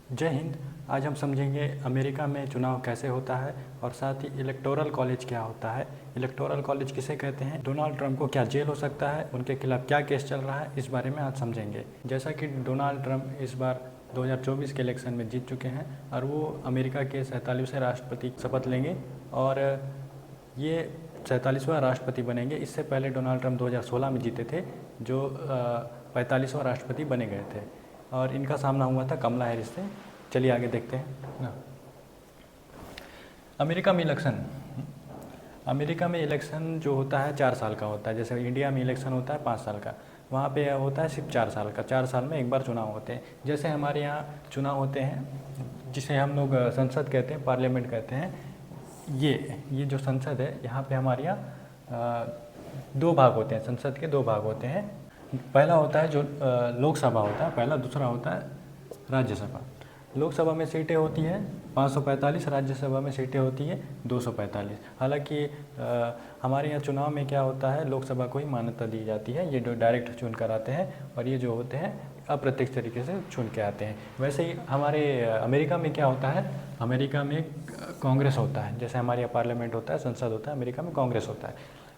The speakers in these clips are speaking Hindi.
जय हिंद। आज हम समझेंगे अमेरिका में चुनाव कैसे होता है और साथ ही इलेक्टोरल कॉलेज क्या होता है, इलेक्टोरल कॉलेज किसे कहते हैं, डोनाल्ड ट्रंप को क्या जेल हो सकता है, उनके खिलाफ क्या केस चल रहा है, इस बारे में आज समझेंगे। जैसा कि डोनाल्ड ट्रंप इस बार 2024 के इलेक्शन में जीत चुके हैं और वो अमेरिका के 47वें राष्ट्रपति शपथ लेंगे और ये 47वां राष्ट्रपति बनेंगे। इससे पहले डोनाल्ड ट्रंप 2016 में जीते थे जो 45वां राष्ट्रपति बने गए थे और इनका सामना हुआ था कमला हैरिस से। चलिए आगे देखते हैं ना। अमेरिका में इलेक्शन जो होता है 4 साल का होता है। जैसे इंडिया में इलेक्शन होता है 5 साल का, वहाँ पे होता है सिर्फ 4 साल का। 4 साल में एक बार चुनाव होते हैं। जैसे हमारे यहाँ चुनाव होते हैं जिसे हम लोग संसद कहते हैं, पार्लियामेंट कहते हैं। ये जो संसद है यहाँ पे हमारे यहाँ 2 भाग होते हैं, संसद के 2 भाग होते हैं। पहला होता है जो लोकसभा होता है पहला, दूसरा होता है राज्यसभा। लोकसभा में सीटें होती हैं 545, राज्यसभा में सीटें होती है 245। हालांकि हमारे यहाँ चुनाव में क्या होता है, लोकसभा को ही मान्यता दी जाती है। ये जो डायरेक्ट चुन कर आते हैं और ये जो होते हैं अप्रत्यक्ष तरीके से चुन के आते हैं। वैसे ही हमारे अमेरिका में क्या होता है, अमेरिका में कांग्रेस होता है। जैसे हमारे यहाँ पार्लियामेंट होता है, संसद होता है, अमेरिका में कांग्रेस होता है।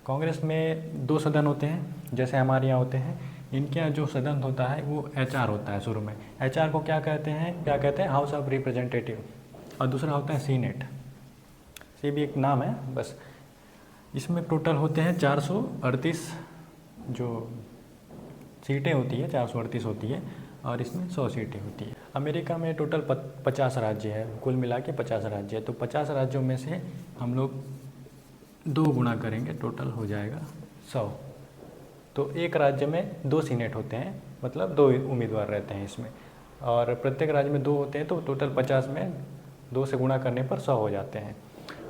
कांग्रेस में 2 सदन होते हैं जैसे हमारे यहाँ होते हैं। इनके यहाँ जो सदन होता है वो HR होता है। शुरू में HR को क्या कहते हैं, हाउस ऑफ रिप्रेजेंटेटिव, और दूसरा होता है सीनेट। ये भी एक नाम है बस। इसमें टोटल होते हैं 438 जो सीटें होती है, 438 होती है और इसमें 100 सीटें होती है। अमेरिका में टोटल 50 राज्य है, कुल मिला के 50 राज्य है। तो 50 राज्यों में से हम लोग 2 गुणा करेंगे, टोटल हो जाएगा 100। तो एक राज्य में 2 सीनेट होते हैं, मतलब 2 उम्मीदवार रहते हैं इसमें, और प्रत्येक राज्य में 2 होते हैं। तो टोटल 50 में 2 से गुणा करने पर 100 हो जाते हैं।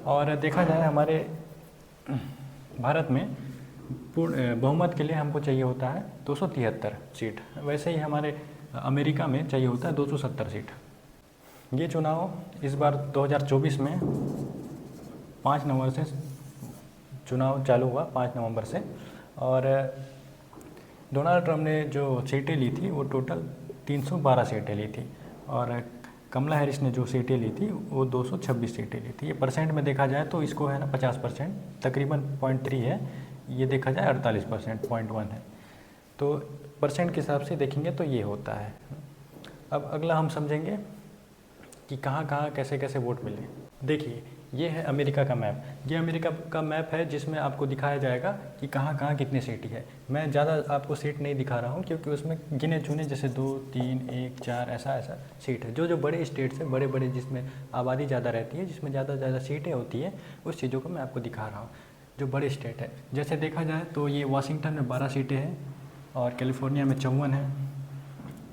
और देखा जाए हमारे भारत में पूर्ण बहुमत के लिए हमको चाहिए होता है 273 सीट। वैसे ही हमारे अमेरिका में चाहिए होता है 270 सीट। ये चुनाव इस बार 2024 में 5 नवंबर से चुनाव चालू हुआ, 5 नवंबर से। और डोनाल्ड ट्रंप ने जो सीटें ली थी वो टोटल 312 सीटें ली थी और कमला हैरिस ने जो सीटें ली थी वो 226 सीटें ली थी। ये परसेंट में देखा जाए तो इसको है ना 50%, तकरीबन 0.3 है। ये देखा जाए 48%, 0.1 है। तो परसेंट के हिसाब से देखेंगे तो ये होता है। अब अगला हम समझेंगे कि कहाँ कहाँ कैसे कैसे वोट मिले। देखिए ये है अमेरिका का मैप। ये अमेरिका का मैप है जिसमें आपको दिखाया जाएगा कि कहाँ कहाँ कितनी सीट है। मैं ज़्यादा आपको सीट नहीं दिखा रहा हूँ क्योंकि उसमें गिने चुने जैसे 2, 3, 1, 4 ऐसा सीट है। जो बड़े स्टेट्स हैं, बड़े जिसमें आबादी ज़्यादा रहती है, जिसमें ज़्यादा सीटें होती है, उस चीज़ों को मैं आपको दिखा रहा हूँ जो बड़े स्टेट है। जैसे देखा जाए तो ये वाशिंगटन में 12 सीटें हैं और कैलिफोर्निया में 54 है,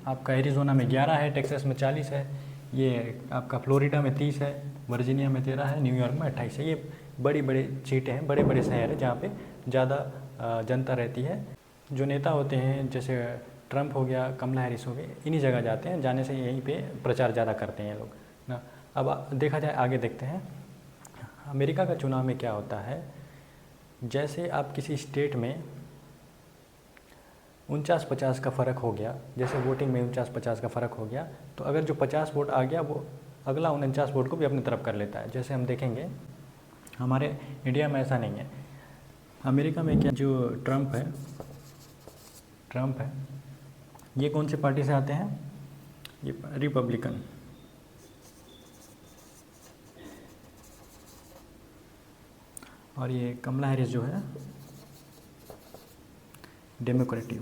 आपका एरिज़ोना में 11 है, टेक्सास में 40 है, ये आपका फ्लोरिडा में 30 है, वर्जीनिया में 13 है, न्यूयॉर्क में 28 है। ये बड़ी सीटें हैं, बड़े शहर हैं जहाँ पे ज़्यादा जनता रहती है। जो नेता होते हैं जैसे ट्रंप हो गया, कमला हैरिस हो गई, इन्हीं जगह जाते हैं। जाने से यहीं पे प्रचार ज़्यादा करते हैं ये लोग ना। अब देखा जाए, आगे देखते हैं अमेरिका का चुनाव में क्या होता है। जैसे आप किसी स्टेट में 49-50 का फ़र्क हो गया, जैसे वोटिंग में 49-50 का फ़र्क हो गया, तो अगर जो 50 वोट आ गया वो अगला 49 वोट को भी अपनी तरफ कर लेता है। जैसे हम देखेंगे हमारे इंडिया में ऐसा नहीं है। अमेरिका में क्या, जो ट्रंप है ये कौन सी पार्टी से आते हैं, ये रिपब्लिकन। और ये कमला हैरिस जो है डेमोक्रेटिक।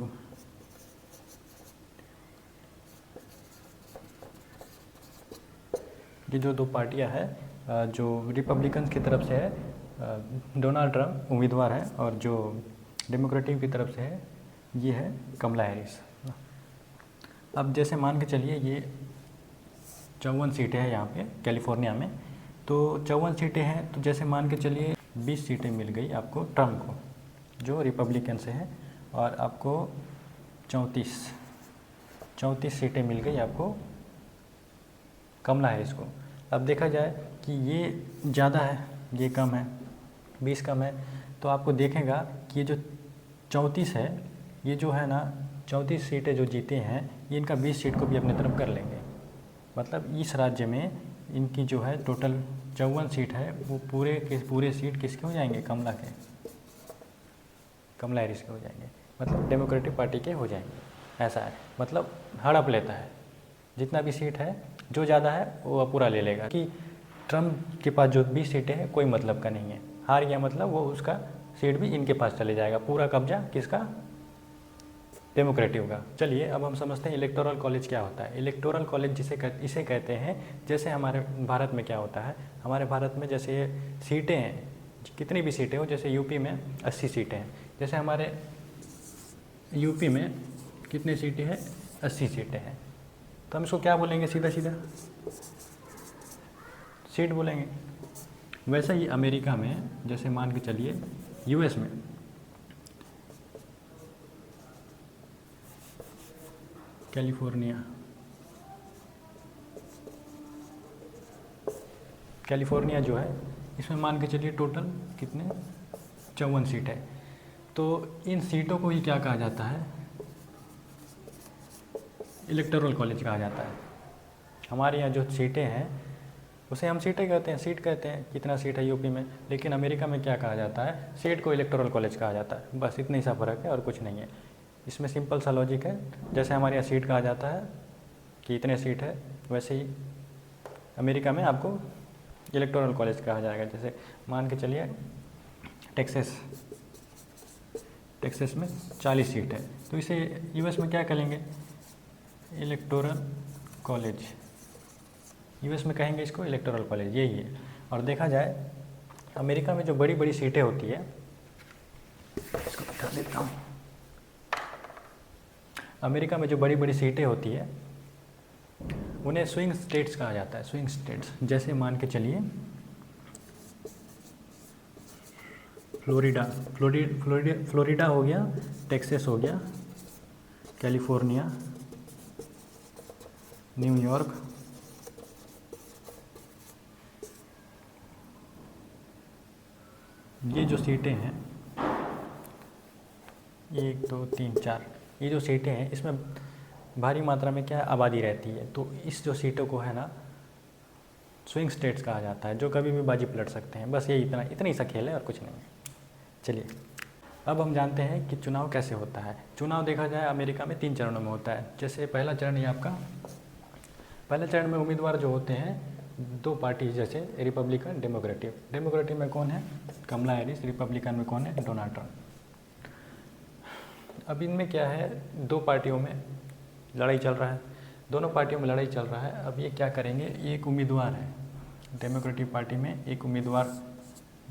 ये जो 2 पार्टियां हैं, जो रिपब्लिकन की तरफ से है डोनाल्ड ट्रंप उम्मीदवार है और जो डेमोक्रेटिक की तरफ से है ये है कमला हैरिस। अब जैसे मान के चलिए ये 54 सीटें हैं यहाँ पे कैलिफोर्निया में, तो 54 सीटें हैं। तो जैसे मान के चलिए 20 सीटें मिल गई आपको ट्रंप को जो रिपब्लिकन से है, और आपको 34 सीटें मिल गई आपको कमला हैरिस को। अब देखा जाए कि ये ज़्यादा है, ये कम है, 20 कम है, तो आपको देखेगा कि ये जो 34 है, ये जो है ना 34 सीटें जो जीते हैं, ये इनका 20 सीट को भी अपनी तरफ कर लेंगे। मतलब इस राज्य में इनकी जो है टोटल 54 सीट है, वो पूरे के पूरे सीट किसके हो जाएंगे, कमला हैरिस के हो जाएंगे, मतलब डेमोक्रेटिक पार्टी के हो जाएंगे। ऐसा है, मतलब हड़प लेता है, जितना भी सीट है जो ज़्यादा है वो पूरा ले लेगा। कि ट्रम्प के पास जो 20 सीटें हैं कोई मतलब का नहीं है, हार गया मतलब वो उसका सीट भी इनके पास चले जाएगा, पूरा कब्जा किसका, डेमोक्रेटिव का। चलिए अब हम समझते हैं इलेक्टोरल कॉलेज क्या होता है। इलेक्टोरल कॉलेज इसे कहते हैं, जैसे हमारे भारत में क्या होता है, हमारे भारत में जैसे सीटें हैं, कितनी भी सीटें हो, जैसे यूपी में 80 सीटें हैं, जैसे हमारे यूपी में कितनी सीटें हैं, 80 सीटें हैं, तो हम इसको क्या बोलेंगे, सीधा सीधा सीट बोलेंगे। वैसे ही अमेरिका में, जैसे मान के चलिए यूएस में कैलिफोर्निया जो है, इसमें मान के चलिए टोटल कितने 54 सीट है। तो इन सीटों को ही क्या कहा जाता है, इलेक्टोरल कॉलेज कहा जाता है। हमारे यहाँ जो सीटें हैं उसे हम सीटें कहते हैं, सीट कहते हैं, कितना सीट है यूपी में, लेकिन अमेरिका में क्या कहा जाता है, सीट को इलेक्टोरल कॉलेज कहा जाता है। बस इतना ही सा फ़र्क है और कुछ नहीं है। इसमें सिंपल सा लॉजिक है, जैसे हमारे यहाँ सीट कहा जाता है कि इतने सीट है, वैसे ही अमेरिका में आपको इलेक्टोरल कॉलेज कहा जाएगा। जैसे मान के चलिए टेक्सास में 40 सीट है, तो इसे यूएस में क्या कहेंगे, इलेक्टोरल कॉलेज। यूएस में कहेंगे इसको इलेक्टोरल कॉलेज, यही है। और देखा जाए अमेरिका में जो बड़ी बड़ी सीटें होती है, इसको बता देता हूँ, अमेरिका में जो बड़ी बड़ी सीटें होती है उन्हें स्विंग स्टेट्स कहा जाता है, स्विंग स्टेट्स। जैसे मान के चलिए फ्लोरिडा हो गया, टेक्सास हो गया, कैलिफोर्निया, न्यूयॉर्क, ये जो सीटें हैं 1 2 3 4, ये जो सीटें हैं इसमें भारी मात्रा में क्या आबादी रहती है, तो इस जो सीटों को है ना स्विंग स्टेट्स कहा जाता है, जो कभी भी बाजी पलट सकते हैं। बस ये इतना ही सा खेल है और कुछ नहीं है। चलिए अब हम जानते हैं कि चुनाव कैसे होता है। चुनाव देखा जाए अमेरिका में 3 चरणों में होता है। जैसे पहला चरण ये आपका, पहले चरण में उम्मीदवार जो होते हैं 2 पार्टी, जैसे रिपब्लिकन, डेमोक्रेटिक में कौन है, कमला हैरिस, रिपब्लिकन में कौन है, डोनाल्ड ट्रम्प। अब इनमें क्या है, 2 पार्टियों में लड़ाई चल रहा है, दोनों पार्टियों में लड़ाई चल रहा है। अब ये क्या करेंगे, एक उम्मीदवार है डेमोक्रेटिक पार्टी में, एक उम्मीदवार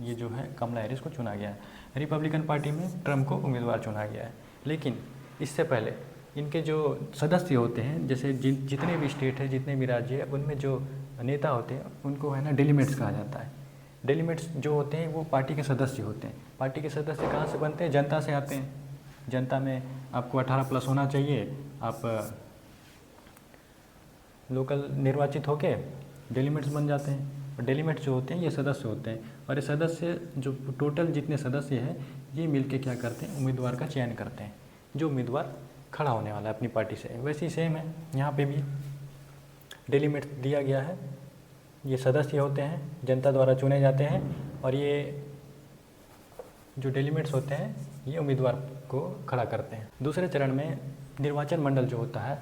ये जो है कमला हैरिस को चुना गया है, रिपब्लिकन पार्टी में ट्रम्प को उम्मीदवार चुना गया है। लेकिन इससे पहले इनके जो सदस्य होते हैं, जैसे जितने भी स्टेट है, जितने भी राज्य है, उनमें जो नेता होते हैं उनको है ना डेलीमेट्स कहा जाता है। डेलीमेट्स जो होते हैं वो पार्टी के सदस्य होते हैं। पार्टी के सदस्य कहाँ से बनते हैं, जनता से आते हैं। जनता में आपको 18+ होना चाहिए, आप लोकल निर्वाचित होके डेलीमेट्स बन जाते हैं। और डेलीमेट्स जो होते हैं ये सदस्य होते हैं, और ये सदस्य जो टोटल जितने सदस्य हैं ये मिलके क्या करते हैं, उम्मीदवार का चयन करते हैं, जो उम्मीदवार खड़ा होने वाला है अपनी पार्टी से। वैसे ही सेम है, यहाँ पे भी डेलीमेट्स दिया गया है, ये सदस्य होते हैं, जनता द्वारा चुने जाते हैं, और ये जो डेलीमेट्स होते हैं ये उम्मीदवार को खड़ा करते हैं। दूसरे चरण में निर्वाचन मंडल जो होता है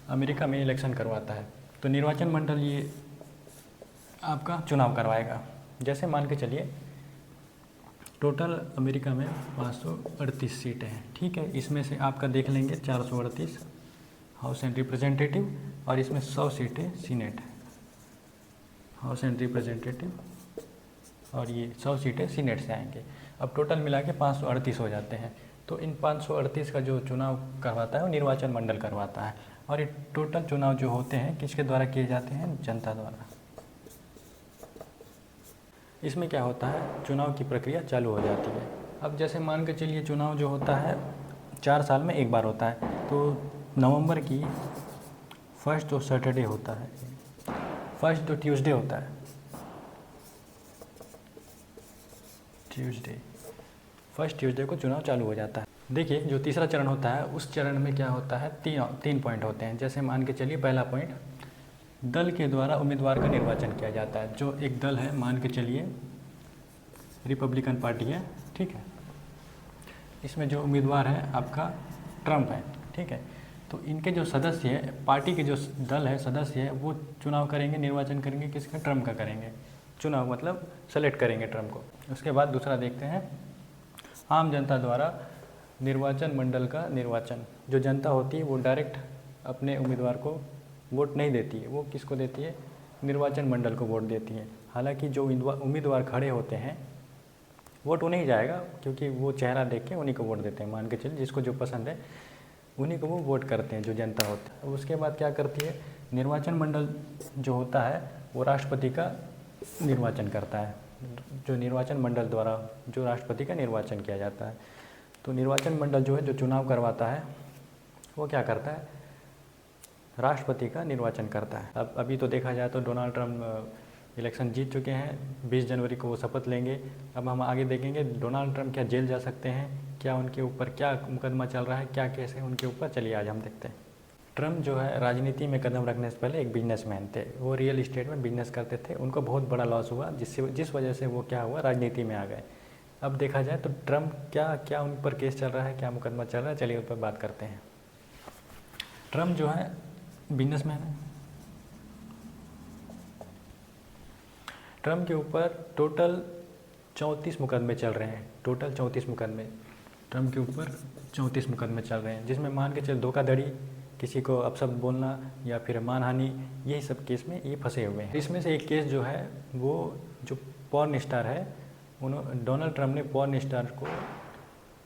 अमेरिका में इलेक्शन करवाता है, तो निर्वाचन मंडल ये आपका चुनाव करवाएगा। जैसे मान के चलिए टोटल अमेरिका में 538 सीटें हैं, ठीक है। इसमें से आपका देख लेंगे 438 हाउस एंड रिप्रेजेंटेटिव, और इसमें 100 सीटें सीनेट है, हाउस एंड रिप्रेजेंटेटिव, और ये 100 सीटें सीनेट से आएंगे। अब टोटल मिला के 538 हो जाते हैं। तो इन 538 का जो चुनाव करवाता है वो निर्वाचन मंडल करवाता है, और ये टोटल चुनाव जो होते हैं किसके द्वारा किए जाते हैं, जनता द्वारा। इसमें क्या होता है, चुनाव की प्रक्रिया चालू हो जाती है। अब जैसे मान के चलिए चुनाव जो होता है 4 साल में एक बार होता है, तो नवंबर की फर्स्ट जो सैटरडे होता है, फर्स्ट जो ट्यूसडे होता है, फर्स्ट ट्यूसडे को चुनाव चालू हो जाता है। देखिए जो तीसरा चरण होता है उस चरण में क्या होता है, तीन पॉइंट होते हैं। जैसे मान के चलिए पहला पॉइंट दल के द्वारा उम्मीदवार का निर्वाचन किया जाता है। जो एक दल है, मान के चलिए रिपब्लिकन पार्टी है, ठीक है, इसमें जो उम्मीदवार है आपका ट्रम्प है, ठीक है। तो इनके जो सदस्य है, पार्टी के जो दल है, सदस्य है, वो चुनाव करेंगे, निर्वाचन करेंगे, किसका? ट्रम्प का करेंगे। चुनाव मतलब सेलेक्ट करेंगे ट्रम्प को। उसके बाद दूसरा देखते हैं, आम जनता द्वारा निर्वाचन मंडल का निर्वाचन। जो जनता होती है वो डायरेक्ट अपने उम्मीदवार को वोट नहीं देती है, वो किसको देती है? निर्वाचन मंडल को वोट देती है। हालांकि जो उम्मीदवार खड़े होते हैं वोट उन्हें ही जाएगा, क्योंकि वो चेहरा देख के उन्हीं को वोट देते हैं। मान के चलिए जिसको जो पसंद है उन्हीं को वो वोट करते हैं, जो जनता होती है। उसके बाद क्या करती है? निर्वाचन मंडल जो होता है वो राष्ट्रपति का निर्वाचन करता है। जो निर्वाचन मंडल द्वारा जो राष्ट्रपति का निर्वाचन किया जाता है। तो निर्वाचन मंडल जो है, जो चुनाव करवाता है, वो क्या करता है? राष्ट्रपति का निर्वाचन करता है। अब अभी तो देखा जाए तो डोनाल्ड ट्रम्प इलेक्शन जीत चुके हैं, 20 जनवरी को वो शपथ लेंगे। अब हम आगे देखेंगे डोनाल्ड ट्रम्प क्या जेल जा सकते हैं, क्या उनके ऊपर क्या मुकदमा चल रहा है, क्या केस है उनके ऊपर, चलिए आज हम देखते हैं। ट्रम्प जो है राजनीति में कदम रखने से पहले एक बिजनेसमैन थे। वो रियल इस्टेट में बिजनेस करते थे। उनको बहुत बड़ा लॉस हुआ, जिस वजह से वो क्या हुआ, राजनीति में आ गए। अब देखा जाए तो ट्रम्प क्या उन पर केस चल रहा है, क्या मुकदमा चल रहा है, चलिए उस पर बात करते हैं। ट्रम्प जो है बिजनेसमैन है। ट्रम्प के ऊपर टोटल 34 मुकदमे चल रहे हैं। टोटल 34 मुकदमे ट्रम्प के ऊपर 34 मुकदमे चल रहे हैं, जिसमें मान के चल धोखाधड़ी, किसी को अपशब्द बोलना या फिर मानहानि, यही सब केस में ये फंसे हुए हैं। इसमें से एक केस जो है वो जो पॉर्न स्टार है, डोनाल्ड ट्रम्प ने पॉर्न स्टार को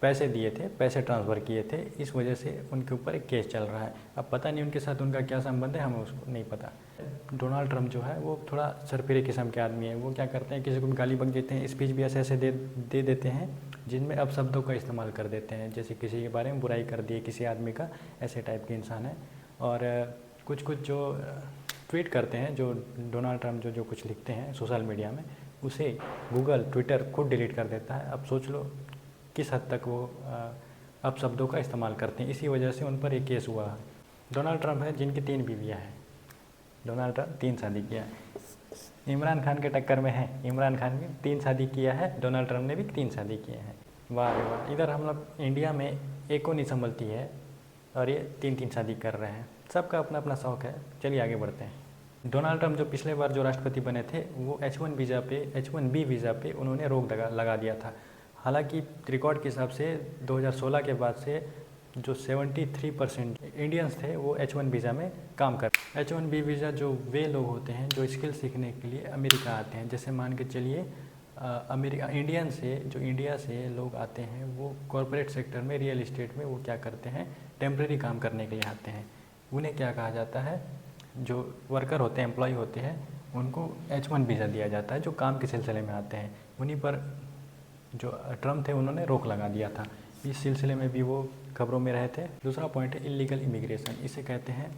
पैसे दिए थे, पैसे ट्रांसफ़र किए थे, इस वजह से उनके ऊपर एक केस चल रहा है। अब पता नहीं उनके साथ उनका क्या संबंध है, हमें उसको नहीं पता। डोनाल्ड ट्रम्प जो है वो थोड़ा सरफिरे किस्म के आदमी है। वो क्या करते हैं, किसी को गाली बक देते हैं, स्पीच भी ऐसे दे देते हैं जिनमें अपशब्दों का इस्तेमाल कर देते हैं। जैसे किसी के बारे में बुराई कर दी किसी आदमी का, ऐसे टाइप के इंसान है। और कुछ जो ट्वीट करते हैं, जो डोनाल्ड ट्रम्प जो कुछ लिखते हैं सोशल मीडिया में, उसे गूगल, ट्विटर खुद डिलीट कर देता है। अब सोच लो किस हद तक वो अपशब्दों का इस्तेमाल करते हैं। इसी वजह से उन पर एक केस हुआ है। डोनाल्ड ट्रम्प है जिनकी 3 बीवियाँ हैं। डोनाल्ड ट्रम्प 3 शादी किया है। इमरान खान के टक्कर में है। इमरान खान भी 3 शादी किया है, डोनाल्ड ट्रम्प ने भी 3 शादी किए हैं। वाह रे वाह। इधर हम लोग इंडिया में एक को नहीं संभलती है और ये 3 शादी कर रहे हैं। सबका अपना अपना शौक़ है। चलिए आगे बढ़ते हैं। डोनाल्ड ट्रम्प जो पिछले बार जो राष्ट्रपति बने थे, वो H1B वीज़ा पे उन्होंने रोक लगा दिया था। हालांकि रिकॉर्ड के हिसाब से 2016 के बाद से जो 73% इंडियंस थे वो H1 वीज़ा में काम कर। H1B वीज़ा जो वे लोग होते हैं जो स्किल सीखने के लिए अमेरिका आते हैं। जैसे मान के चलिए इंडिया से लोग आते हैं, वो कॉरपोरेट सेक्टर में, रियल इस्टेट में वो क्या करते हैं, टेम्प्रेरी काम करने के लिए आते हैं। उन्हें क्या कहा जाता है, जो वर्कर होते हैं, एम्प्लॉय होते हैं, उनको H1 वीज़ा दिया जाता है, जो काम के सिलसिले में आते हैं। उन्हीं पर जो ट्रम्प थे उन्होंने रोक लगा दिया था। इस सिलसिले में भी वो खबरों में रहे थे। दूसरा पॉइंट है इलीगल इमिग्रेशन। इसे कहते हैं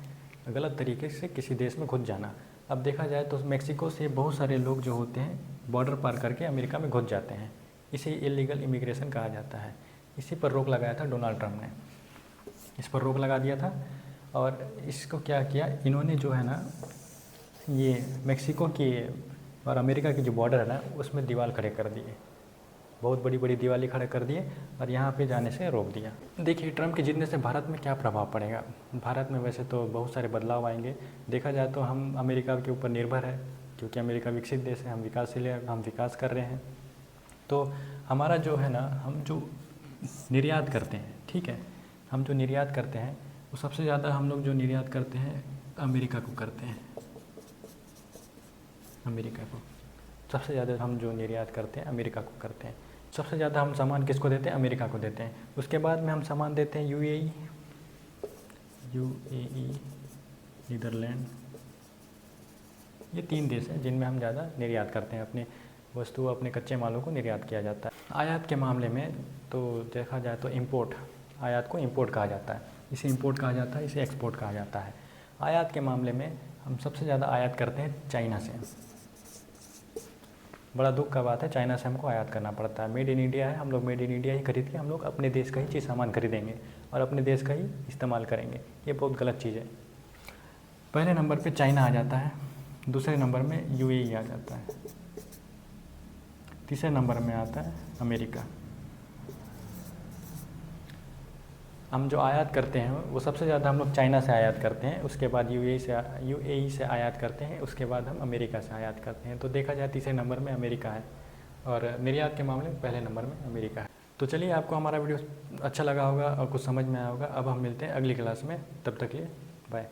गलत तरीके से किसी देश में घुस जाना। अब देखा जाए तो मेक्सिको से बहुत सारे लोग जो होते हैं बॉर्डर पार करके अमेरिका में घुस जाते हैं। इसे इलीगल इमिग्रेशन कहा जाता है। इसी पर रोक लगाया था डोनाल्ड ट्रम्प ने, इस पर रोक लगा दिया था। और इसको क्या किया इन्होंने, जो है ना, ये मेक्सिको की और अमेरिका की जो बॉर्डर है ना, उसमें दीवार खड़े कर दिए, बहुत बड़ी बड़ी दीवारें खड़े कर दिए और यहाँ पे जाने से रोक दिया। देखिए ट्रम्प के जीतने से भारत में क्या प्रभाव पड़ेगा। भारत में वैसे तो बहुत सारे बदलाव आएंगे। देखा जाए तो हम अमेरिका के ऊपर निर्भर है, क्योंकि अमेरिका विकसित देश है, हम विकासशील है, हम विकास कर रहे हैं। तो हमारा जो है ना, हम जो निर्यात करते हैं, ठीक है, हम जो निर्यात करते हैं वो सबसे ज़्यादा हम लोग जो निर्यात करते हैं अमेरिका को करते हैं। अमेरिका को सबसे ज़्यादा हम जो निर्यात करते हैं अमेरिका को करते हैं। सबसे ज़्यादा हम सामान किसको देते हैं, अमेरिका को देते हैं। उसके बाद में हम सामान देते हैं यूएई, नीदरलैंड, ये 3 देश हैं जिनमें हम ज़्यादा निर्यात करते हैं। अपने वस्तु, अपने कच्चे मालों को निर्यात किया जाता है। आयात के मामले में तो देखा जाए तो इम्पोर्ट, आयात को इम्पोर्ट कहा जाता है, इसे इम्पोर्ट कहा जाता है, इसे एक्सपोर्ट कहा जाता है। आयात के मामले में हम सबसे ज़्यादा आयात करते हैं चाइना से। बड़ा दुख का बात है, चाइना से हमको आयात करना पड़ता है। मेड इन इंडिया है, हम लोग मेड इन इंडिया ही खरीद के हम लोग अपने देश का ही चीज़ सामान खरीदेंगे और अपने देश का ही इस्तेमाल करेंगे। ये बहुत गलत चीज़ है। पहले नंबर पे चाइना आ जाता है, दूसरे नंबर में यूएई आ जाता है, तीसरे नंबर में आता है अमेरिका। हम जो आयात करते हैं वो सबसे ज़्यादा हम लोग चाइना से आयात करते हैं, उसके बाद यूएई से आयात करते हैं, उसके बाद हम अमेरिका से आयात करते हैं। तो देखा जाए तीसरे नंबर में अमेरिका है और निर्यात के मामले में पहले नंबर में अमेरिका है। तो चलिए, आपको हमारा वीडियो अच्छा लगा होगा और कुछ समझ में आया होगा। अब हम मिलते हैं अगली क्लास में, तब तक के लिए बाय।